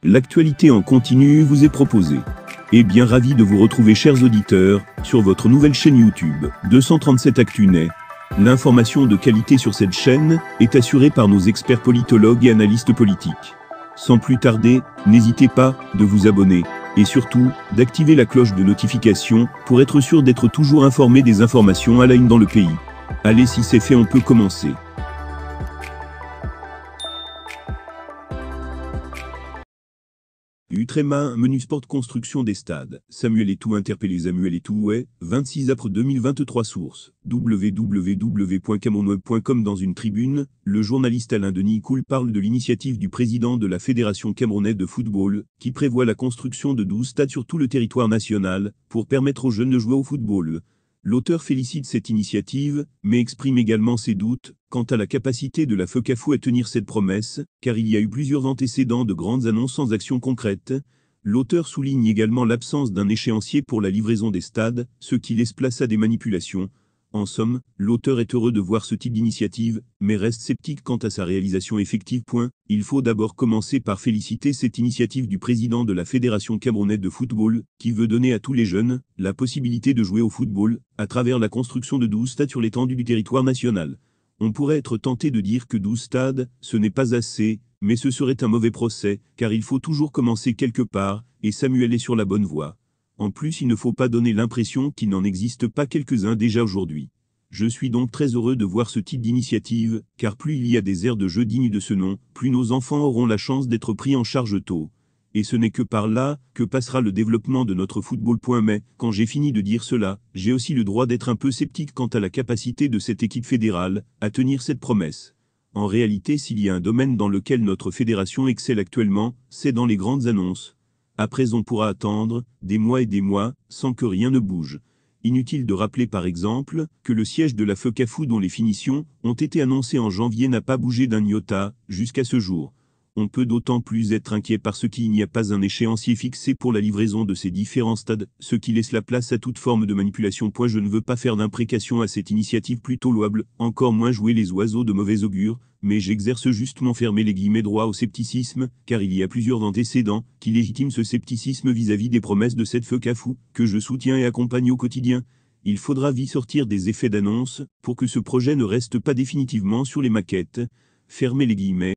L'actualité en continu vous est proposée. Et bien ravi de vous retrouver, chers auditeurs, sur votre nouvelle chaîne YouTube, 237 ActuNet. L'information de qualité sur cette chaîne est assurée par nos experts politologues et analystes politiques. Sans plus tarder, n'hésitez pas de vous abonner et surtout d'activer la cloche de notification pour être sûr d'être toujours informé des informations à la une dans le pays. Allez, si c'est fait, on peut commencer. Utrema, menu sport construction des stades. Samuel Eto'o interpellé. Samuel Eto'o, 26 april 2023. Source www.camerounweb.com. Dans une tribune, le journaliste Alain Denis Koul parle de l'initiative du président de la Fédération camerounaise de football, qui prévoit la construction de 12 stades sur tout le territoire national, pour permettre aux jeunes de jouer au football. L'auteur félicite cette initiative, mais exprime également ses doutes quant à la capacité de la FECAFOOT à tenir cette promesse, car il y a eu plusieurs antécédents de grandes annonces sans action concrète. L'auteur souligne également l'absence d'un échéancier pour la livraison des stades, ce qui laisse place à des manipulations. En somme, l'auteur est heureux de voir ce type d'initiative, mais reste sceptique quant à sa réalisation effective. Il faut d'abord commencer par féliciter cette initiative du président de la Fédération camerounaise de football, qui veut donner à tous les jeunes la possibilité de jouer au football, à travers la construction de 12 stades sur l'étendue du territoire national. On pourrait être tenté de dire que 12 stades, ce n'est pas assez, mais ce serait un mauvais procès, car il faut toujours commencer quelque part, et Samuel est sur la bonne voie. En plus, il ne faut pas donner l'impression qu'il n'en existe pas quelques-uns déjà aujourd'hui. Je suis donc très heureux de voir ce type d'initiative, car plus il y a des aires de jeu dignes de ce nom, plus nos enfants auront la chance d'être pris en charge tôt. Et ce n'est que par là que passera le développement de notre football. Mais, quand j'ai fini de dire cela, j'ai aussi le droit d'être un peu sceptique quant à la capacité de cette équipe fédérale à tenir cette promesse. En réalité, s'il y a un domaine dans lequel notre fédération excelle actuellement, c'est dans les grandes annonces. Après, on pourra attendre des mois et des mois, sans que rien ne bouge. Inutile de rappeler par exemple que le siège de la FECAFOOT, dont les finitions ont été annoncées en janvier, n'a pas bougé d'un iota jusqu'à ce jour. On peut d'autant plus être inquiet parce qu'il n'y a pas un échéancier fixé pour la livraison de ces différents stades, ce qui laisse la place à toute forme de manipulation. Je ne veux pas faire d'imprécation à cette initiative plutôt louable, encore moins jouer les oiseaux de mauvais augure, mais j'exerce justement, fermer les guillemets, droit au scepticisme, car il y a plusieurs antécédents qui légitiment ce scepticisme vis-à-vis des promesses de cette FECAFOOT, que je soutiens et accompagne au quotidien. Il faudra vite sortir des effets d'annonce pour que ce projet ne reste pas définitivement sur les maquettes. Fermez les guillemets.